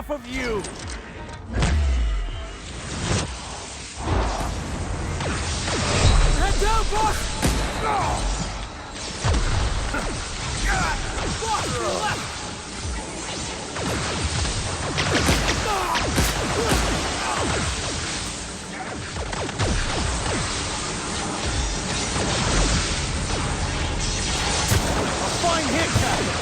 enough of you! Head down, boss! Boss, to the left! A fine hit, Captain!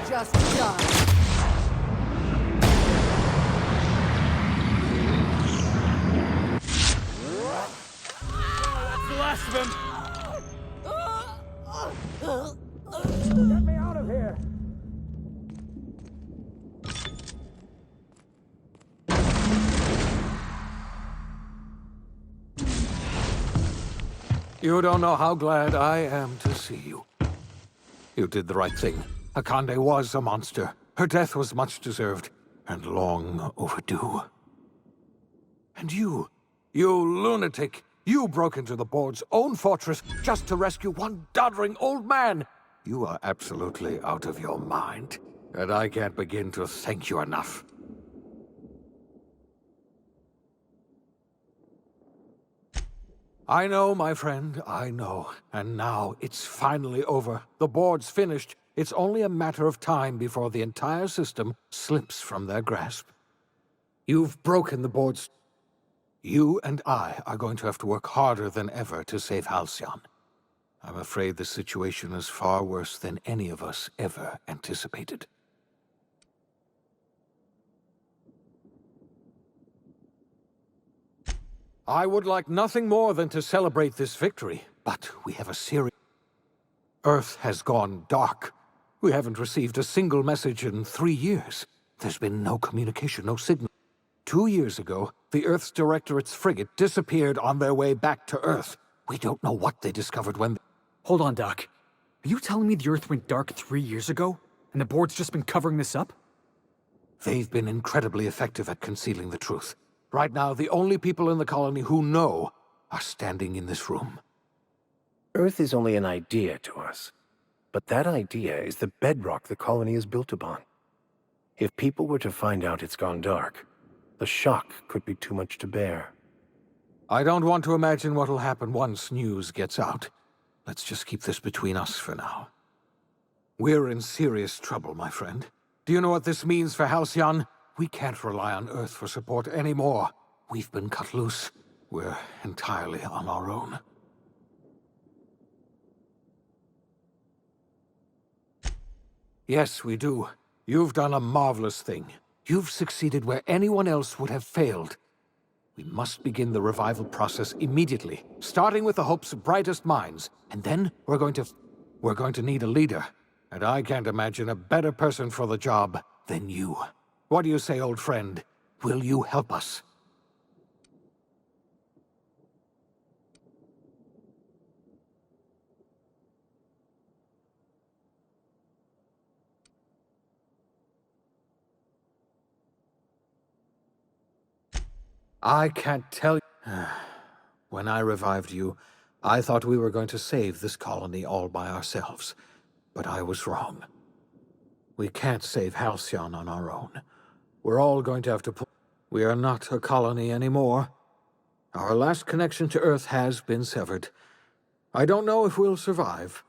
Just die. That's the last of him! Get me out of here! You don't know how glad I am to see you. You did the right thing. Akande was a monster. Her death was much deserved, and long overdue. And you lunatic, you broke into the board's own fortress just to rescue one doddering old man. You are absolutely out of your mind, and I can't begin to thank you enough. I know, my friend, I know. And now it's finally over. The board's finished. It's only a matter of time before the entire system slips from their grasp. You've broken the board's... You and I are going to have to work harder than ever to save Halcyon. I'm afraid the situation is far worse than any of us ever anticipated. I would like nothing more than to celebrate this victory, but we have a serious... Earth has gone dark. We haven't received a single message in 3 years. There's been no communication, no signal. 2 years ago, the Earth's Directorate's frigate disappeared on their way back to Earth. We don't know what they discovered when... Hold on, Doc. Are you telling me the Earth went dark 3 years ago, and the board's just been covering this up? They've been incredibly effective at concealing the truth. Right now, the only people in the colony who know are standing in this room. Earth is only an idea to us. But that idea is the bedrock the colony is built upon. If people were to find out it's gone dark, the shock could be too much to bear. I don't want to imagine what'll happen once news gets out. Let's just keep this between us for now. We're in serious trouble, my friend. Do you know what this means for Halcyon? We can't rely on Earth for support anymore. We've been cut loose. We're entirely on our own. Yes, we do. You've done a marvelous thing. You've succeeded where anyone else would have failed. We must begin the revival process immediately, starting with the Hope's brightest minds. And then we're going to need a leader. And I can't imagine a better person for the job than you. What do you say, old friend? Will you help us? I can't tell you. When I revived you, I thought we were going to save this colony all by ourselves. But I was wrong. We can't save Halcyon on our own. We're all going to have to pull. We are not a colony anymore. Our last connection to Earth has been severed. I don't know if we'll survive.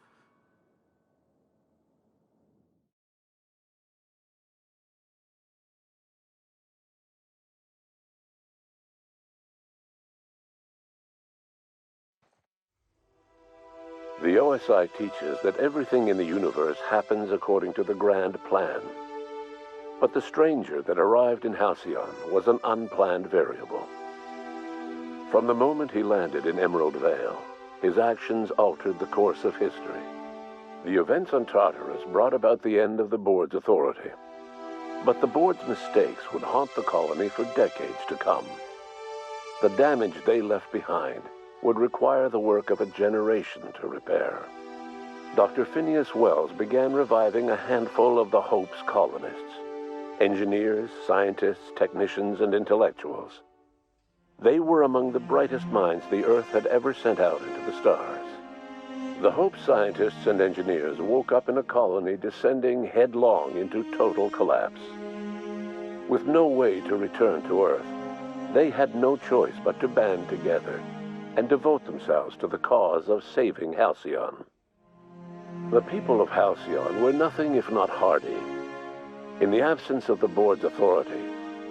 The OSI teaches that everything in the universe happens according to the grand plan. But the stranger that arrived in Halcyon was an unplanned variable. From the moment he landed in Emerald Vale, his actions altered the course of history. The events on Tartarus brought about the end of the board's authority. But the board's mistakes would haunt the colony for decades to come. The damage they left behind would require the work of a generation to repair. Dr. Phineas Wells began reviving a handful of the Hope's colonists, engineers, scientists, technicians, and intellectuals. They were among the brightest minds the Earth had ever sent out into the stars. The Hope scientists and engineers woke up in a colony descending headlong into total collapse. With no way to return to Earth, they had no choice but to band together and devote themselves to the cause of saving Halcyon. The people of Halcyon were nothing if not hardy. In the absence of the board's authority,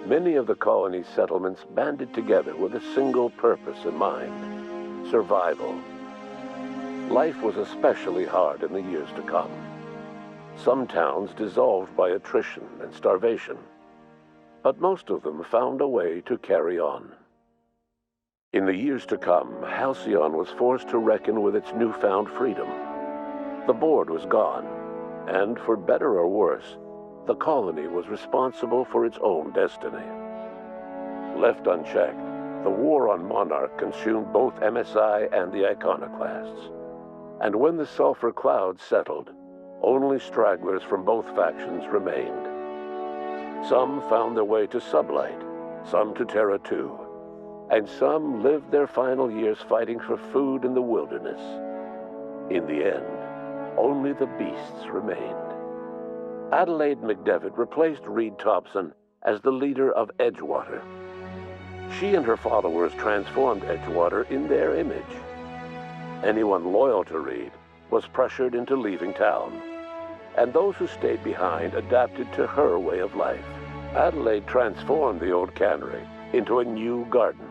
many of the colony's settlements banded together with a single purpose in mind: survival. Life was especially hard in the years to come. Some towns dissolved by attrition and starvation, but most of them found a way to carry on. In the years to come, Halcyon was forced to reckon with its newfound freedom. The board was gone, and for better or worse, the colony was responsible for its own destiny. Left unchecked, the war on Monarch consumed both MSI and the Iconoclasts. And when the sulfur cloud settled, only stragglers from both factions remained. Some found their way to Sublight, some to Terra 2, and some lived their final years fighting for food in the wilderness. In the end, only the beasts remained. Adelaide McDevitt replaced Reed Thompson as the leader of Edgewater. She and her followers transformed Edgewater in their image. Anyone loyal to Reed was pressured into leaving town, and those who stayed behind adapted to her way of life. Adelaide transformed the old cannery into a new garden.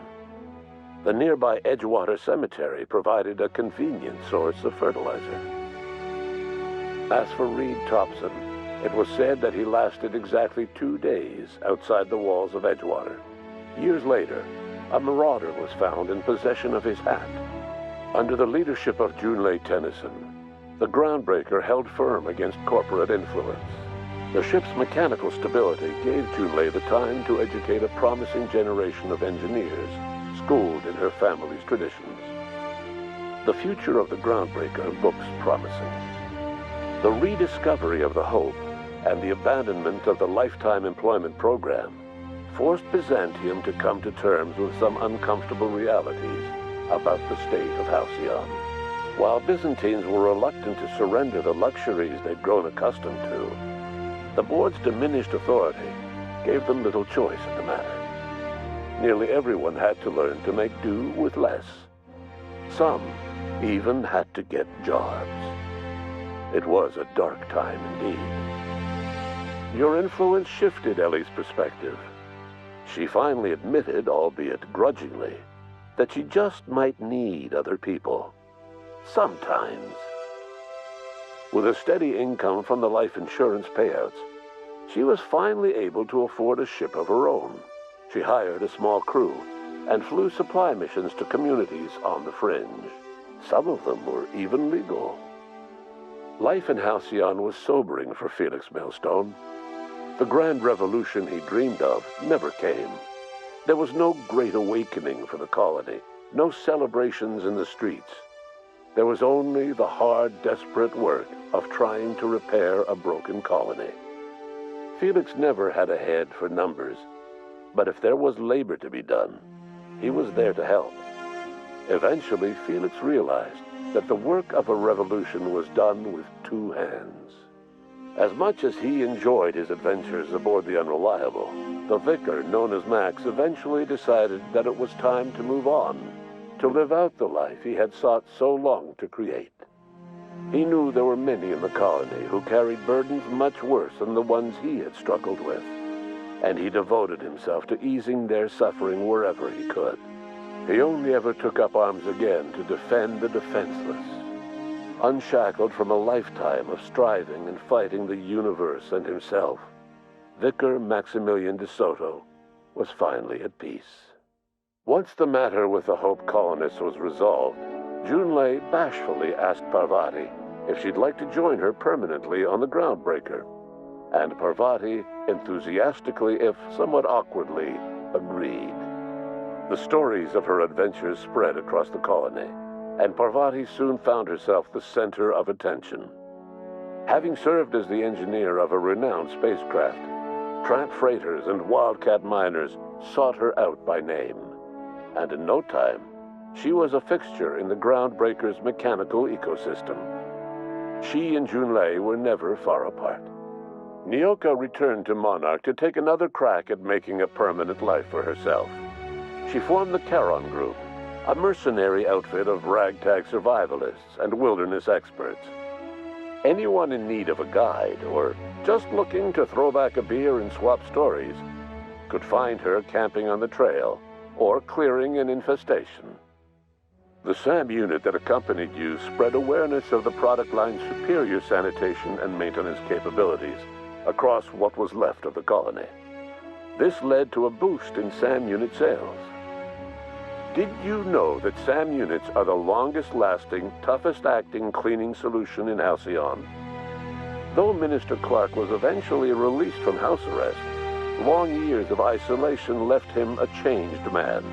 The nearby Edgewater Cemetery provided a convenient source of fertilizer. As for Reed Thompson, it was said that he lasted exactly 2 days outside the walls of Edgewater. Years later, a marauder was found in possession of his hat. Under the leadership of Junlei Tennyson, the Groundbreaker held firm against corporate influence. The ship's mechanical stability gave Junlei the time to educate a promising generation of engineers, schooled in her family's traditions. The future of the Groundbreaker looks promising. The rediscovery of the Hope and the abandonment of the lifetime employment program forced Byzantium to come to terms with some uncomfortable realities about the state of Halcyon. While Byzantines were reluctant to surrender the luxuries they'd grown accustomed to, the board's diminished authority gave them little choice in the matter. Nearly everyone had to learn to make do with less. Some even had to get jobs. It was a dark time indeed. Your influence shifted Ellie's perspective. She finally admitted, albeit grudgingly, that she just might need other people. Sometimes. With a steady income from the life insurance payouts, she was finally able to afford a ship of her own. She hired a small crew and flew supply missions to communities on the fringe. Some of them were even legal. Life in Halcyon was sobering for Felix Millstone. The grand revolution he dreamed of never came. There was no great awakening for the colony, no celebrations in the streets. There was only the hard, desperate work of trying to repair a broken colony. Felix never had a head for numbers, but if there was labor to be done, he was there to help. Eventually, Felix realized that the work of a revolution was done with 2 hands. As much as he enjoyed his adventures aboard the Unreliable, the vicar, known as Max, eventually decided that it was time to move on, to live out the life he had sought so long to create. He knew there were many in the colony who carried burdens much worse than the ones he had struggled with, and he devoted himself to easing their suffering wherever he could. He only ever took up arms again to defend the defenseless, unshackled from a lifetime of striving and fighting the universe and himself. Vicar Maximilian de Soto was finally at peace. Once the matter with the Hope colonists was resolved, Junlei bashfully asked Parvati if she'd like to join her permanently on the Groundbreaker, and Parvati enthusiastically, if somewhat awkwardly, agreed. The stories of her adventures spread across the colony, and Parvati soon found herself the center of attention. Having served as the engineer of a renowned spacecraft, tramp freighters and wildcat miners sought her out by name, and in no time, she was a fixture in the Groundbreaker's mechanical ecosystem. She and Junlei were never far apart. Nyoka returned to Monarch to take another crack at making a permanent life for herself. She formed the Charon Group, a mercenary outfit of ragtag survivalists and wilderness experts. Anyone in need of a guide, or just looking to throw back a beer and swap stories, could find her camping on the trail or clearing an infestation. The SAM unit that accompanied you spread awareness of the product line's superior sanitation and maintenance capabilities across what was left of the colony. This led to a boost in SAM unit sales. Did you know that SAM units are the longest-lasting, toughest-acting cleaning solution in Halcyon? Though Minister Clark was eventually released from house arrest, long years of isolation left him a changed man,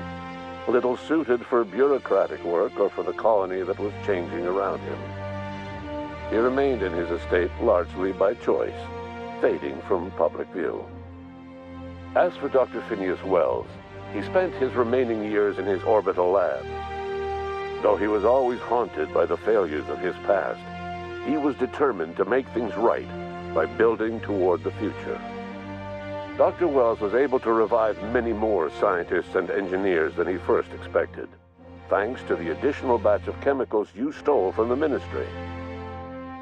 little suited for bureaucratic work or for the colony that was changing around him. He remained in his estate largely by choice, fading from public view. As for Dr. Phineas Wells, he spent his remaining years in his orbital lab. Though he was always haunted by the failures of his past, he was determined to make things right by building toward the future. Dr. Wells was able to revive many more scientists and engineers than he first expected, thanks to the additional batch of chemicals you stole from the Ministry.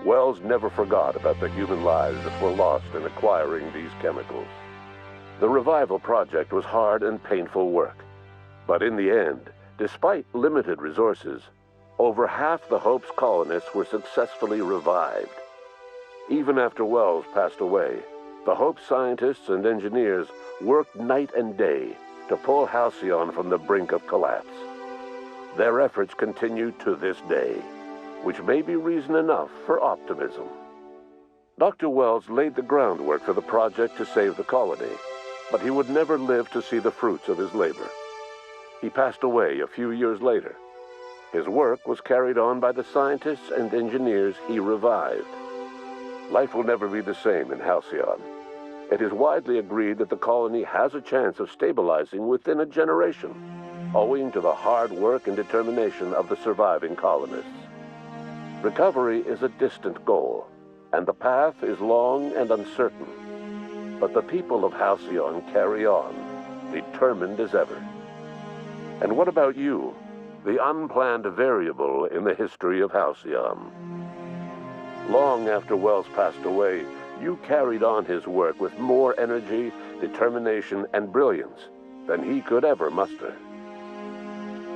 Wells never forgot about the human lives that were lost in acquiring these chemicals. The revival project was hard and painful work, but in the end, despite limited resources, over half the Hope's colonists were successfully revived. Even after Wells passed away, the Hope scientists and engineers worked night and day to pull Halcyon from the brink of collapse. Their efforts continue to this day, which may be reason enough for optimism. Dr. Wells laid the groundwork for the project to save the colony, but he would never live to see the fruits of his labor. He passed away a few years later. His work was carried on by the scientists and engineers he revived. Life will never be the same in Halcyon. It is widely agreed that the colony has a chance of stabilizing within a generation, owing to the hard work and determination of the surviving colonists. Recovery is a distant goal, and the path is long and uncertain. But the people of Halcyon carry on, determined as ever. And what about you, the unplanned variable in the history of Halcyon? Long after Wells passed away, you carried on his work with more energy, determination, and brilliance than he could ever muster.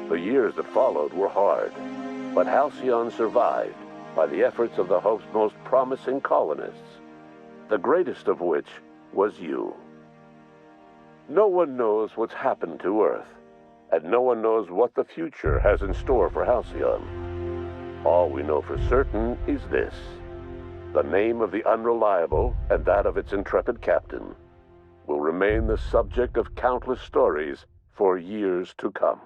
The years that followed were hard, but Halcyon survived by the efforts of the Hope's most promising colonists, the greatest of which was you. No one knows what's happened to Earth, and no one knows what the future has in store for Halcyon. All we know for certain is this: the name of the Unreliable and that of its intrepid captain will remain the subject of countless stories for years to come.